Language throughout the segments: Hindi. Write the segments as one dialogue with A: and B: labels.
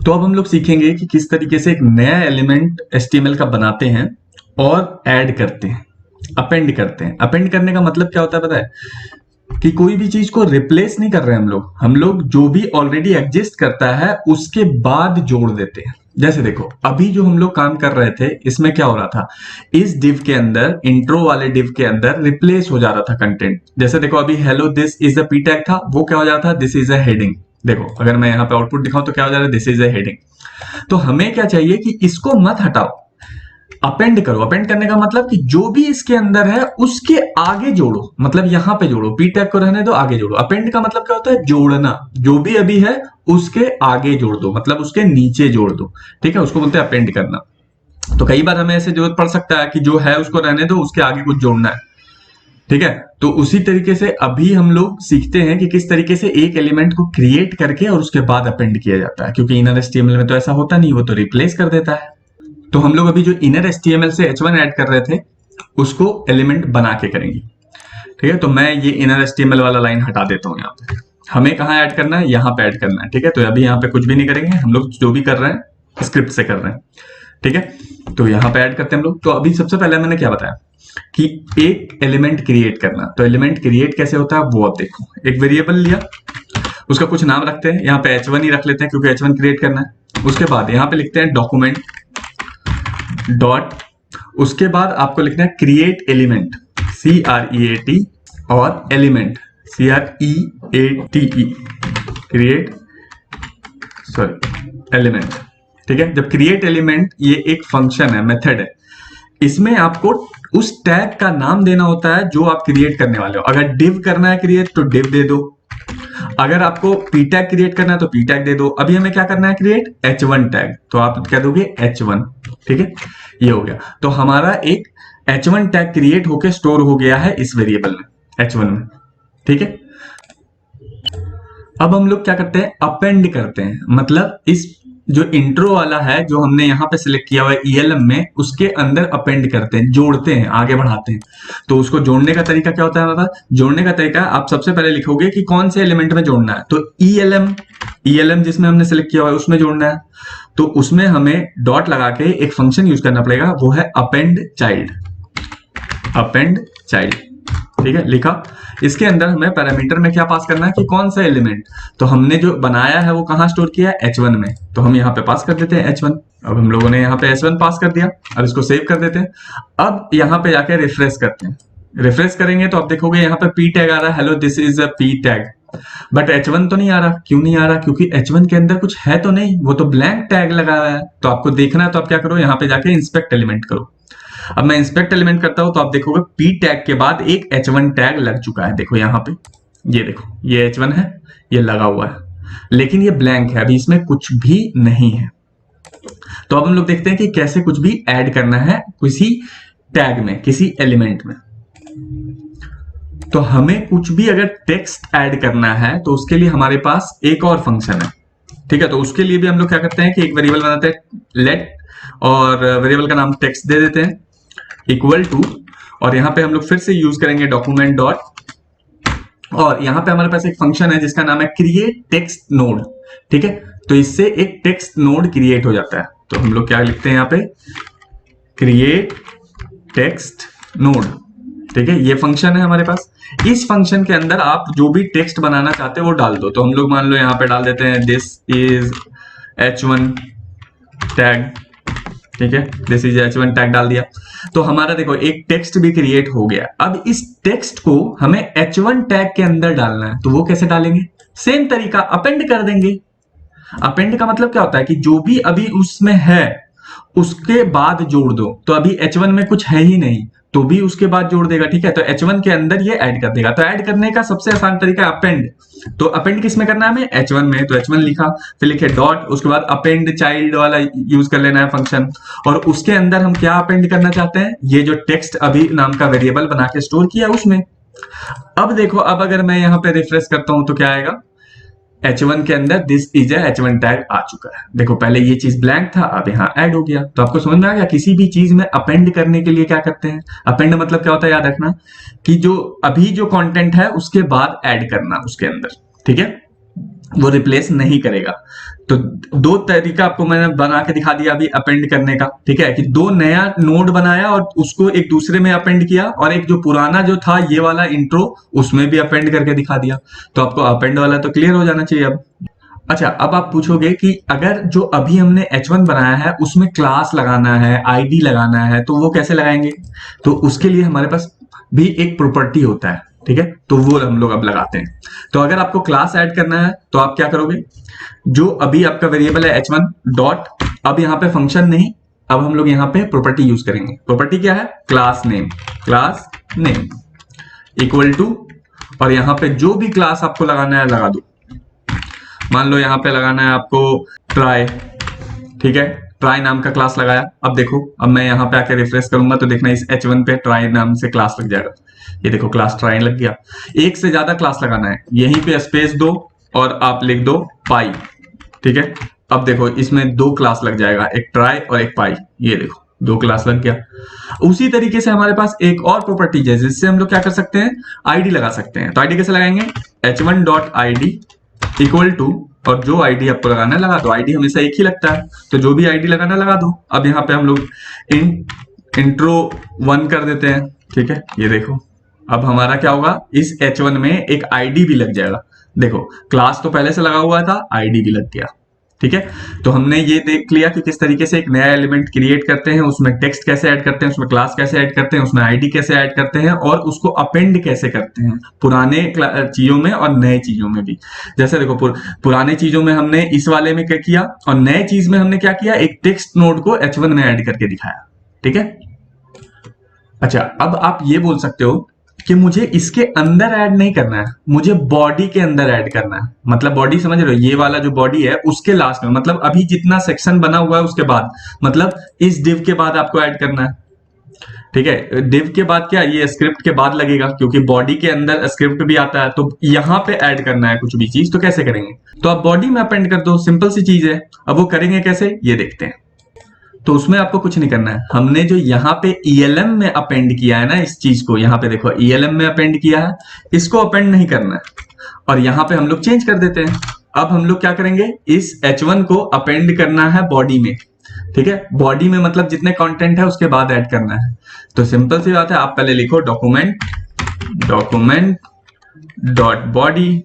A: तो अब हम लोग सीखेंगे कि किस तरीके से एक नया एलिमेंट HTML का बनाते हैं और ऐड करते हैं, अपेंड करते हैं। अपेंड करने का मतलब क्या होता है पता है? कि कोई भी चीज को रिप्लेस नहीं कर रहे हैं हम लोग जो भी ऑलरेडी एग्जिस्ट करता है उसके बाद जोड़ देते हैं। जैसे देखो अभी जो हम लोग काम कर रहे थे इसमें क्या हो रहा था, इस डिव के अंदर, इंट्रो वाले डिव के अंदर रिप्लेस हो जा रहा था कंटेंट। जैसे देखो अभी hello this is a P tag था, वो क्या हो जाता था, दिस इज अ हेडिंग। देखो अगर मैं यहाँ पे आउटपुट दिखाऊं तो क्या हो जा रहा है, दिस इज अ हेडिंग। तो हमें क्या चाहिए कि इसको मत हटाओ, अपेंड करो। अपेंड करने का मतलब कि जो भी इसके अंदर है उसके आगे जोड़ो, मतलब यहां पे जोड़ो। पी टैग को रहने दो, आगे जोड़ो। अपेंड का मतलब क्या होता है, जोड़ना। जो भी अभी है उसके आगे जोड़ दो, मतलब उसके नीचे जोड़ दो। ठीक है, उसको बोलते हैं अपेंड करना। तो कई बार हमें ऐसे जरूरत पड़ सकता है कि जो है उसको रहने दो, उसके आगे कुछ जोड़ना है। ठीक है, तो उसी तरीके से अभी हम लोग सीखते हैं कि किस तरीके से एक एलिमेंट को क्रिएट करके और उसके बाद अपेंड किया जाता है, क्योंकि इनर एचटीएमएल में तो ऐसा होता नहीं, वो तो रिप्लेस कर देता है। तो हम लोग अभी जो इनर एचटीएमएल से h1 ऐड कर रहे थे उसको एलिमेंट बना के करेंगे। ठीक है, तो मैं ये इनर एचटीएमएल वाला लाइन हटा देता हूं। यहाँ पे हमें कहाँ ऐड करना है, यहाँ पे ऐड करना है। ठीक है, तो अभी यहाँ पे कुछ भी नहीं करेंगे, हम लोग जो भी कर रहे हैं स्क्रिप्ट से कर रहे हैं। ठीक है, तो यहाँ पे ऐड करते हैं हम लोग। तो अभी सबसे पहले मैंने क्या बताया कि एक एलिमेंट क्रिएट करना। तो एलिमेंट क्रिएट कैसे होता है वो अब देखो। एक वेरिएबल लिया, उसका कुछ नाम रखते हैं, यहाँ पे h1 ही रख लेते हैं क्योंकि h1 क्रिएट करना है। उसके बाद यहाँ पे लिखते हैं डॉक्यूमेंट डॉट, उसके बाद आपको लिखना है क्रिएट एलिमेंट, CREAT, और element CREATE, create, sorry, element. ठीक है, जब क्रिएट एलिमेंट ये एक फंक्शन है, मेथड है, इसमें आपको उस टैग का नाम देना होता है जो आप क्रिएट करने वाले हो। अगर डिव करना है क्रिएट तो डिव दे दो, अगर आपको पी टैग क्रिएट करना है तो पी टैग दे दो। अभी हमें क्या करना है, क्रिएट h1 टैग, तो आप क्या दोगे, h1। ठीक है, ये हो गया। तो हमारा एक h1 टैग क्रिएट होके स्टोर हो गया है इस वेरिएबल में, h1 में। ठीक है, अब हम लोग क्या करते हैं, अपेंड करते हैं। मतलब इस जो इंट्रो वाला है जो हमने यहाँ पे सिलेक्ट किया हुआ है ELM में, उसके अंदर अपेंड करते हैं, जोड़ते हैं, आगे बढ़ाते हैं। तो उसको जोड़ने का तरीका क्या होता है हमारा, जोड़ने का तरीका आप सबसे पहले लिखोगे कि कौन से एलिमेंट में जोड़ना है। तो ELM जिसमें हमने सिलेक्ट किया हुआ है उसमें जोड़ना है। तो उसमें हमें डॉट लगा के एक फंक्शन यूज करना पड़ेगा, वो है अपेंड चाइल्ड। अपेंड चाइल्ड, ठीक है, लिखा। इसके अंदर हमें पैरामीटर में क्या पास करना है कि कौन सा एलिमेंट। तो हमने जो बनाया है वो कहां स्टोर किया है, h1 में। तो हम यहाँ पे पास कर देते हैं h1। अब हम लोगों ने यहाँ पे h1 पास कर दिया। अब इसको सेव कर देते हैं। अब यहाँ पे जाके रिफ्रेश करते हैं। रिफ्रेश करेंगे तो आप देखोगे यहाँ पे पी टैग आ रहा है, hello this is a P tag. But h1 तो नहीं आ रहा। क्यों नहीं आ रहा, क्योंकि h1 के अंदर कुछ है तो नहीं, वो तो ब्लैंक टैग लगा हुआ है। तो आपको देखना है तो आप क्या करो, यहाँ पे जाके इंस्पेक्ट एलिमेंट करो। अब मैं इंस्पेक्ट एलिमेंट करता हूं तो आप देखोगे पी टैग के बाद एक h1 टैग लग चुका है। देखो यहाँ पे, ये देखो, ये h1 है, ये लगा हुआ है, लेकिन ये ब्लैंक है, अभी इसमें कुछ भी नहीं है। तो अब हम लोग देखते हैं कि कैसे कुछ भी ऐड करना है किसी टैग में, किसी एलिमेंट में। तो हमें कुछ भी अगर टेक्स्ट ऐड करना है तो उसके लिए हमारे पास एक और फंक्शन है। ठीक है, तो उसके लिए भी हम लोग क्या करते हैं कि एक वेरिएबल बनाते हैं, लेट, और वेरिएबल का नाम टेक्स्ट दे देते हैं, इक्वल टू, और यहां पे हम लोग फिर से यूज करेंगे डॉक्यूमेंट डॉट, और यहां पे हमारे पास एक फंक्शन है जिसका नाम है क्रिएट टेक्स्ट नोड। ठीक है, तो इससे एक टेक्स्ट नोड क्रिएट हो जाता है। तो हम लोग क्या लिखते हैं यहाँ पे, क्रिएट टेक्स्ट नोड। ठीक है, ये फंक्शन है हमारे पास। इस फंक्शन के अंदर आप जो भी टेक्स्ट बनाना चाहते हो वो डाल दो। तो हम लोग मान लो यहाँ पे डाल देते हैं दिस इज h1 टैग। ठीक है, दिस इज h1 टैग डाल दिया। तो हमारा देखो एक टेक्स्ट भी क्रिएट हो गया। अब इस टेक्स्ट को हमें h1 टैग के अंदर डालना है। तो वो कैसे डालेंगे, सेम तरीका, अपेंड कर देंगे। अपेंड का मतलब क्या होता है कि जो भी अभी उसमें है उसके बाद जोड़ दो। तो अभी h1 में कुछ है ही नहीं तो भी उसके बाद जोड़ देगा। ठीक है, तो h1 के अंदर ये ऐड कर देगा। तो ऐड करने का सबसे आसान तरीका अपेंड। तो अपेंड किस में करना है हमें, h1 में। तो h1 लिखा, फिर लिखे डॉट, उसके बाद अपेंड चाइल्ड वाला यूज कर लेना है फंक्शन, और उसके अंदर हम क्या अपेंड करना चाहते हैं, ये जो टेक्स्ट अभी नाम का वेरिएबल बना के स्टोर किया उसमें। अब देखो, अब अगर मैं यहाँ पे रिफ्रेश करता हूं तो क्या आएगा, h1 के अंदर दिस इज h1 टैग आ चुका है। देखो पहले ये चीज ब्लैंक था, अब यहाँ ऐड हो गया। तो आपको समझ में आ गया किसी भी चीज में अपेंड करने के लिए क्या करते हैं। अपेंड मतलब क्या होता है, याद रखना कि जो अभी जो कंटेंट है उसके बाद ऐड करना उसके अंदर। ठीक है, वो रिप्लेस नहीं करेगा। तो दो तरीका आपको मैंने बना के दिखा दिया अभी अपेंड करने का, ठीक है, कि दो नया नोड बनाया और उसको एक दूसरे में अपेंड किया, और एक जो पुराना जो था ये वाला इंट्रो उसमें भी अपेंड करके दिखा दिया। तो आपको अपेंड वाला तो क्लियर हो जाना चाहिए अब। अच्छा, अब आप पूछोगे कि अगर जो अभी हमने H1 बनाया है उसमें क्लास लगाना है, आईडी लगाना है, तो वो कैसे लगाएंगे? तो उसके लिए हमारे पास भी एक प्रॉपर्टी होता है, ठीक है, तो वो हम लोग अब लगाते हैं। तो अगर आपको क्लास ऐड करना है तो आप क्या करोगे, जो अभी आपका वेरिएबल है H1 डॉट, अब यहाँ पे फंक्शन नहीं, अब हम लोग यहाँ पे प्रॉपर्टी यूज करेंगे। प्रॉपर्टी क्या है? क्लास नेम इक्वल टू, और यहाँ पे जो भी क्लास आपको लगाना है लगा दो। मान लो यहाँ पे लगाना है आपको ट्राई, ठीक है, ट्राई नाम का क्लास लगाया। अब देखो, अब मैं यहाँ पे आके रिफ्रेश करूंगा तो देखना इस H1 पे ट्राई नाम से क्लास लग जाएगा। ये देखो क्लास ट्राई लग गया। एक से ज्यादा क्लास लगाना है, यहीं पे स्पेस दो और आप लिख दो पाई, ठीक है। अब देखो इसमें दो क्लास लग जाएगा, एक ट्राई और एक पाई, ये देखो दो क्लास लग गया। उसी तरीके से हमारे पास एक और प्रॉपर्टी है जिससे हम लोग क्या कर सकते हैं, आईडी लगा सकते हैं। तो आईडी कैसे लगाएंगे? H1 dot ID equal to, और जो आईडी आपको लगाना है लगा दो। आईडी हमेशा एक ही लगता है, तो जो भी आईडी लगाना लगा दो। अब यहाँ पे हम लोग इंट्रो 1 कर देते हैं, ठीक है। ये देखो अब हमारा क्या होगा, इस H1 में एक आईडी भी लग जाएगा। देखो क्लास तो पहले से लगा हुआ था, आईडी भी लग गया, ठीक है। तो हमने ये देख लिया कि किस तरीके से एक नया एलिमेंट क्रिएट करते हैं, उसमें टेक्स्ट कैसे ऐड करते हैं, उसमें क्लास कैसे ऐड करते हैं, उसमें आईडी कैसे ऐड करते हैं, और उसको अपेंड कैसे करते हैं पुराने चीजों में और नए चीजों में भी। जैसे देखो पुराने चीजों में हमने इस वाले में क्या किया, और नए चीज में हमने क्या किया, एक टेक्स्ट नोड को H1 में ऐड करके दिखाया, ठीक है। अच्छा, अब आप ये बोल सकते हो कि मुझे इसके अंदर ऐड नहीं करना है, मुझे बॉडी के अंदर ऐड करना है। मतलब बॉडी समझ रहे हो, ये वाला जो बॉडी है उसके लास्ट में, मतलब अभी जितना सेक्शन बना हुआ है उसके बाद, मतलब इस डिव के बाद आपको ऐड करना है, ठीक है। डिव के बाद क्या, ये स्क्रिप्ट के बाद लगेगा, क्योंकि बॉडी के अंदर स्क्रिप्ट भी आता है। तो यहाँ पे ऐड करना है कुछ भी चीज, तो कैसे करेंगे? तो आप बॉडी में अपेंड कर दो, सिंपल सी चीज है। अब वो करेंगे कैसे, ये देखते हैं। तो उसमें आपको कुछ नहीं करना है, हमने जो यहाँ पे ELM में अपेंड किया है ना इस चीज को, यहाँ पे देखो ELM में अपेंड किया है, इसको अपेंड नहीं करना है, और यहाँ पे हम लोग चेंज कर देते हैं। अब हम लोग क्या करेंगे, इस H1 को अपेंड करना है बॉडी में, ठीक है। बॉडी में मतलब जितने कंटेंट है उसके बाद ऐड करना है। तो सिंपल सी बात है, आप पहले लिखो डॉक्यूमेंट डॉट बॉडी,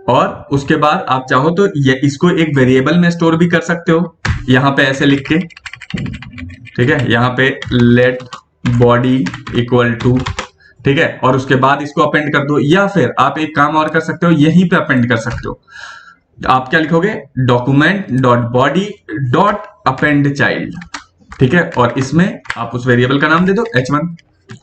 A: और उसके बाद आप चाहो तो ये इसको एक वेरिएबल में स्टोर भी कर सकते हो, यहां पे ऐसे लिख के, ठीक है, यहां पे लेट बॉडी इक्वल टू, ठीक है, और उसके बाद इसको अपेंड कर दो। या फिर आप एक काम और कर सकते हो, यहीं पे अपेंड कर सकते हो। आप क्या लिखोगे, document dot body dot append child, ठीक है, और इसमें आप उस वेरिएबल का नाम दे दो H1।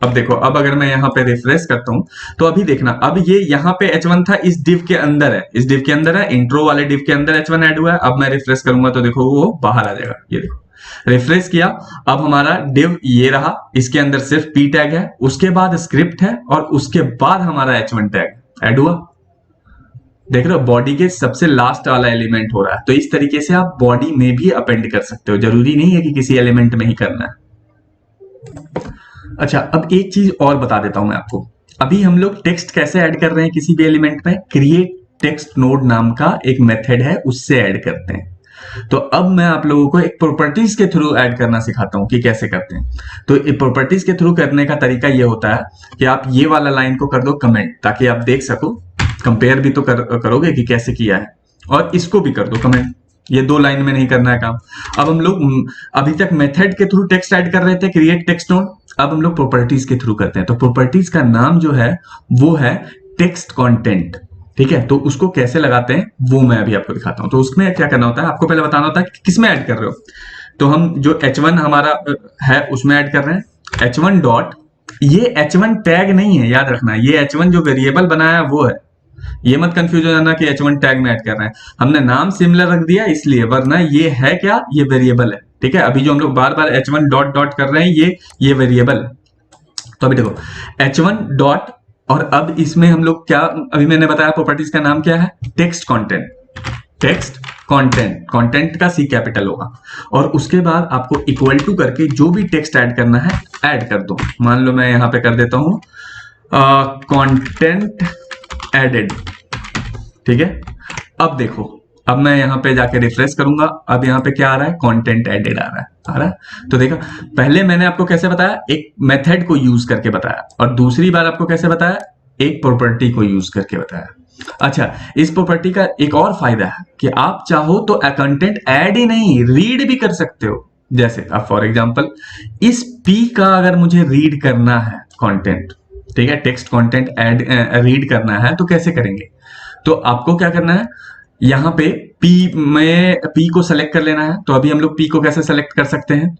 A: अब देखो, अब अगर मैं यहाँ पे रिफ्रेश करता हूं तो अभी देखना, अब ये यहाँ पे H1 था, इस डिव के अंदर है, इस डिव के अंदर है, इंट्रो वाले डिव के अंदर H1 ऐड हुआ है। अब मैं रिफ्रेश करूंगा तो देखो वो बाहर आ जाएगा, ये देखो रिफ्रेश किया। अब हमारा डिव ये रहा, इसके अंदर सिर्फ P टैग है, उसके बाद स्क्रिप्ट है, और उसके बाद हमारा H1 टैग ऐड हुआ। देख रहे हो, बॉडी के सबसे लास्ट वाला एलिमेंट हो रहा है। तो इस तरीके से आप बॉडी में भी अपेंड कर सकते हो, जरूरी नहीं है कि किसी एलिमेंट में ही करना है। अच्छा, अब एक चीज और बता देता हूं मैं आपको। अभी हम लोग टेक्स्ट कैसे ऐड कर रहे हैं किसी भी एलिमेंट में, क्रिएट टेक्स्ट नोड नाम का एक मेथड है, उससे ऐड करते हैं। तो अब मैं आप लोगों को एक प्रॉपर्टीज के थ्रू ऐड करना सिखाता हूं कि कैसे करते हैं। तो प्रॉपर्टीज के थ्रू करने का तरीका ये होता है कि आप ये वाला लाइन को कर दो कमेंट, ताकि आप देख सको, कंपेयर भी तो करोगे कि कैसे किया है, और इसको भी कर दो कमेंट। ये दो लाइन में नहीं करना है काम। अब हम लोग अभी तक मेथड के थ्रू टेक्स्ट ऐड कर रहे थे, क्रिएट टेक्स्ट नोड, अब हम लोग प्रॉपर्टीज के थ्रू करते हैं। तो प्रॉपर्टीज का नाम जो है वो है टेक्स्ट कंटेंट, ठीक है। तो उसको कैसे लगाते हैं वो मैं अभी आपको दिखाता हूं। तो उसमें क्या करना होता है, आपको पहले बताना होता है कि किस में ऐड कर रहे हो। तो हम जो H1 हमारा है उसमें ऐड कर रहे हैं H1 डॉट, ये H1 टैग नहीं है, याद रखना, ये H1 जो वेरिएबल बनाया वो है, ये मत कंफ्यूज हो जाना कि H1 टैग में ऐड कर रहे हैं। हमने नाम सिमिलर रख दिया इसलिए, वरना ये है क्या, ये वेरिएबल है, ठीक है। अभी जो हम लोग बार बार H1 डॉट डॉट कर रहे हैं ये वेरिएबल है। तो अभी देखो H1 डॉट, और अब इसमें हम लोग क्या, अभी मैंने बताया प्रॉपर्टीज का नाम क्या है, text content, text content, content का C कैपिटल होगा, और उसके बाद आपको इक्वल टू करके जो भी टेक्स्ट ऐड करना है ऐड कर दो। मान लो मैं यहां पे कर देता हूं कंटेंट एडेड, ठीक है, अब देखो, अब मैं यहाँ पे जाके रिफ्रेश करूंगा, अब यहाँ पे क्या आ रहा है, कंटेंट एडेड आ रहा है। तो देखा, पहले मैंने आपको कैसे बताया, एक मेथड को यूज करके बताया, और दूसरी बार आपको कैसे बताया, एक प्रॉपर्टी को यूज करके बताया। अच्छा, इस प्रॉपर्टी का एक और फायदा है कि आप चाहो तो कंटेंट ऐड ही नहीं, रीड भी कर सकते हो। जैसे अब फॉर एग्जांपल इस पी का अगर मुझे रीड करना है कंटेंट, ठीक है, टेक्स्ट कंटेंट ऐड रीड करना है, तो कैसे करेंगे? तो आपको क्या करना है, यहाँ पे पी में पी को सेलेक्ट कर लेना है। तो अभी हम लोग पी को कैसे सेलेक्ट कर सकते हैं,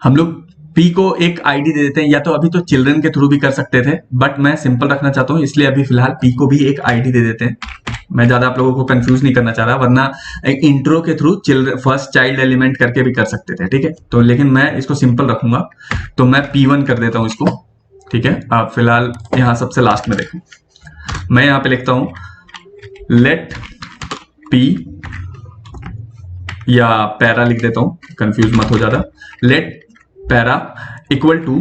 A: हम लोग पी को एक आईडी दे देते हैं, या तो अभी तो चिल्ड्रन के थ्रू भी कर सकते थे, बट मैं सिंपल रखना चाहता हूं, इसलिए अभी फिलहाल पी को भी एक आईडी दे देते हैं। मैं ज्यादा आप लोगों को कंफ्यूज नहीं करना चाह रहा, वरना एक इंट्रो के थ्रू फर्स्ट चाइल्ड एलिमेंट करके भी कर सकते थे, ठीक है। तो लेकिन मैं इसको सिंपल रखूंगा, तो मैं P1 कर देता हूं इसको, ठीक है। आप फिलहाल यहाँ सबसे लास्ट में देखें, मैं यहाँ पे लिखता हूं लेट पी, या पैरा लिख देता हूं, कंफ्यूज मत हो ज्यादा, let para equal to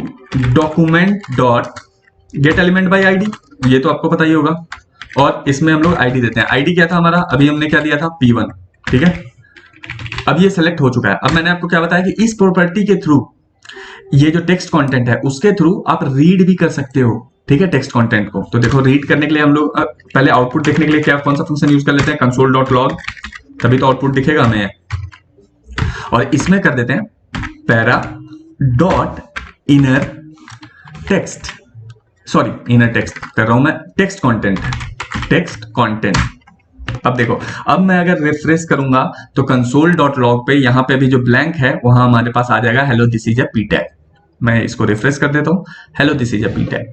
A: document dot get element by ID, ये तो आपको पता ही होगा, और इसमें हम लोग आईडी देते हैं। आईडी क्या था हमारा, अभी हमने क्या दिया था, P1, ठीक है। अब ये सेलेक्ट हो चुका है। अब मैंने आपको क्या बताया कि इस प्रॉपर्टी के थ्रू ये जो टेक्स्ट कंटेंट है उसके थ्रू आप रीड भी कर सकते हो, ठीक है, टेक्स्ट कंटेंट को। तो देखो, रीड करने के लिए हम लोग पहले आउटपुट देखने के लिए क्या कौन सा फंक्शन यूज कर लेते हैं, कंसोल डॉट लॉग, तभी तो आउटपुट दिखेगा हमें। और इसमें कर देते हैं para dot inner text, sorry inner text कर रहा हूं मैं, टेक्स्ट कंटेंट, टेक्स्ट कंटेंट। अब देखो, अब मैं अगर रिफ्रेश करूंगा तो कंसोल डॉट लॉग पे यहाँ पे भी जो ब्लैंक है वहां हमारे पास आ जाएगा hello this is a P tag. मैं इसको रिफ्रेश कर देता हूं, hello this is a P tag.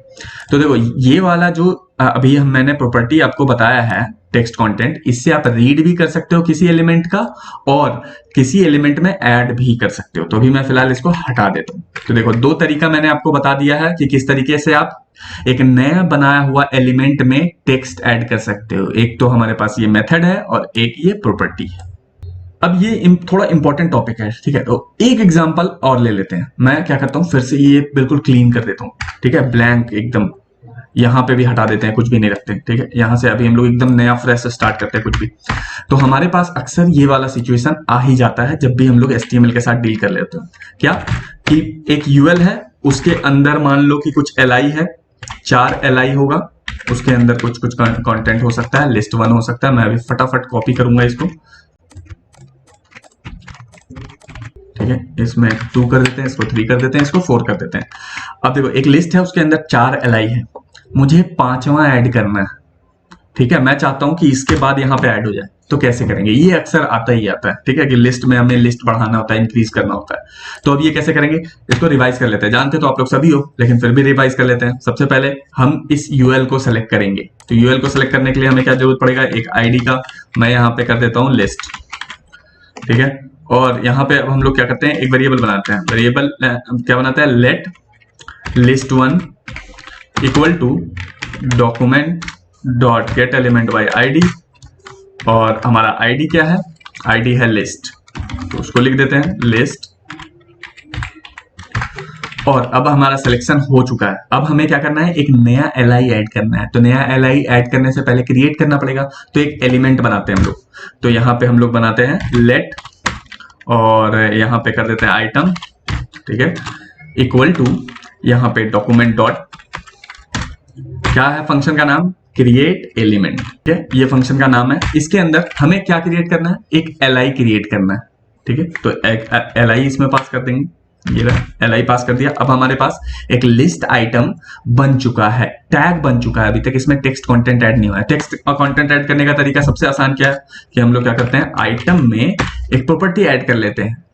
A: तो देखो, ये वाला जो अभी मैंने प्रॉपर्टी आपको बताया है टेक्स्ट कंटेंट, इससे आप रीड भी कर सकते हो किसी एलिमेंट का, और किसी एलिमेंट में ऐड भी कर सकते हो। तो अभी मैं फिलहाल इसको हटा देता हूं। तो देखो, दो तरीका मैंने आपको बता दिया है कि किस तरीके से आप एक नया बनाया हुआ एलिमेंट में टेक्स्ट ऐड कर सकते हो। एक तो हमारे पास ये मेथड है और एक ये प्रॉपर्टी है। अब ये थोड़ा इंपॉर्टेंट टॉपिक है, ठीक है। तो एक एग्जांपल और ले लेते हैं। मैं क्या करता हूं, फिर से ये बिल्कुल क्लीन कर देता हूं, ठीक है, ब्लैंक एकदम, यहां पे भी हटा देते हैं, कुछ भी नहीं रखते, ठीक है। यहां से अभी हम लोग एकदम नया फ्रेश स्टार्ट करते हैं कुछ भी। तो हमारे पास अक्सर ये वाला सिचुएशन आ ही जाता है जब भी हम लोग HTML के साथ डील कर लेते हैं। क्या कि एक UL है, उसके अंदर मान लो कि कुछ LI है, 4 LI होगा, उसके अंदर कुछ कुछ कंटेंट हो सकता है, लिस्ट 1 हो सकता है। मैं अभी फटाफट कॉपी करूंगा इसको, ठीक है। इसमें 2 कर देते हैं, इसको 3 कर देते हैं, इसको 4 कर देते हैं। अब देखो, एक लिस्ट है, उसके अंदर 4 LI है, मुझे 5वां ऐड करना है, ठीक है। मैं चाहता हूं कि इसके बाद यहाँ पे ऐड हो जाए, तो कैसे करेंगे? ये अक्सर आता ही आता है, ठीक है, कि लिस्ट में हमें लिस्ट बढ़ाना होता है, इंक्रीज करना होता है। तो अब ये कैसे करेंगे, इसको रिवाइज कर लेते हैं। जानते तो आप लोग सभी हो, लेकिन फिर भी रिवाइज कर लेते हैं। सबसे पहले हम इस UL को सेलेक्ट करेंगे। तो UL को सेलेक्ट करने के लिए हमें क्या जरूरत पड़ेगा, एक ID का। मैं यहाँ पे कर देता हूँ लिस्ट, ठीक है। और यहाँ पे अब हम लोग क्या करते हैं, एक वेरिएबल बनाते हैं। वेरिएबल क्या बनाते हैं, let list 1 equal to document dot get element by ID, और हमारा ID क्या है, ID है लिस्ट, तो उसको लिख देते हैं लिस्ट। और अब हमारा सिलेक्शन हो चुका है। अब हमें क्या करना है, एक नया LI ऐड करना है। तो नया LI ऐड करने से पहले क्रिएट करना पड़ेगा, तो एक एलिमेंट बनाते हैं हम लोग। तो यहाँ पे हम लोग बनाते हैं लेट, और यहाँ पे कर देते हैं आइटम, ठीक है, इक्वल टू यहाँ पे डॉक्यूमेंट डॉट, क्या है फंक्शन का नाम, क्रिएट एलिमेंट, ठीक है, ये फंक्शन का नाम है। इसके अंदर हमें क्या क्रिएट करना है, एक LI क्रिएट करना है, ठीक है। तो एक LI इसमें पास कर देंगे, ये LI पास कर दिया। अब हमारे पास एक लिस्ट आइटम बन चुका है, टैग बन चुका है। अभी तक इसमें टेक्स्ट कंटेंट ऐड नहीं हुआ है। टेक्स्ट कंटेंट ऐड करने का तरीका सबसे आसान क्या है कि हम लोग क्या करते हैं, आइटम में एक प्रॉपर्टी ऐड कर लेते हैं।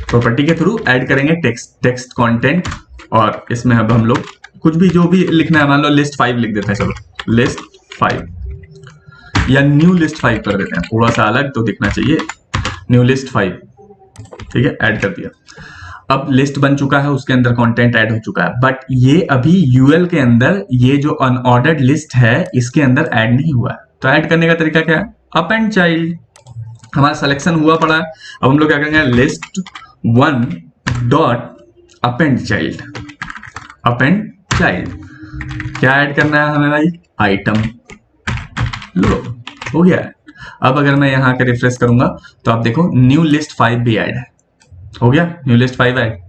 A: प्रॉपर्टी के थ्रू ऐड करेंगे टेक्स्ट कंटेंट, और इसमें अब हम लोग कुछ भी जो भी लिखना है, मान लो लिस्ट 5 लिख देते हैं, चलो लिस्ट 5 या न्यू लिस्ट 5 कर देते हैं, थोड़ा सा अलग तो दिखना चाहिए, न्यू लिस्ट 5, ठीक है, ऐड कर दिया। अब लिस्ट बन चुका है, उसके अंदर कंटेंट ऐड हो चुका है, बट ये अभी UL के अंदर ये जो अनऑर्डर्ड लिस्ट है इसके अंदर ऐड नहीं हुआ है। तो ऐड करने का तरीका क्या है, अपेंड चाइल्ड। हमारा सिलेक्शन हुआ पड़ा है, अब हम लोग क्या करेंगे, list 1 dot append child, append child. क्या ऐड करना है हमें भाई, आइटम, लो हो गया है। अब अगर मैं यहाँ के रिफ्रेश करूंगा तो आप देखो न्यू लिस्ट 5 भी ऐड है, हो गया न्यू लिस्ट 5 ऐड।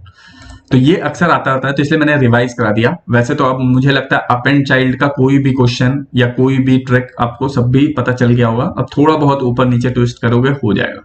A: तो ये अक्सर आता होता है, तो इसलिए मैंने रिवाइज करा दिया। वैसे तो अब मुझे लगता है अपेंड चाइल्ड का कोई भी क्वेश्चन या कोई भी ट्रिक आपको सब भी पता चल गया होगा। अब थोड़ा बहुत ऊपर नीचे ट्विस्ट करोगे हो जाएगा।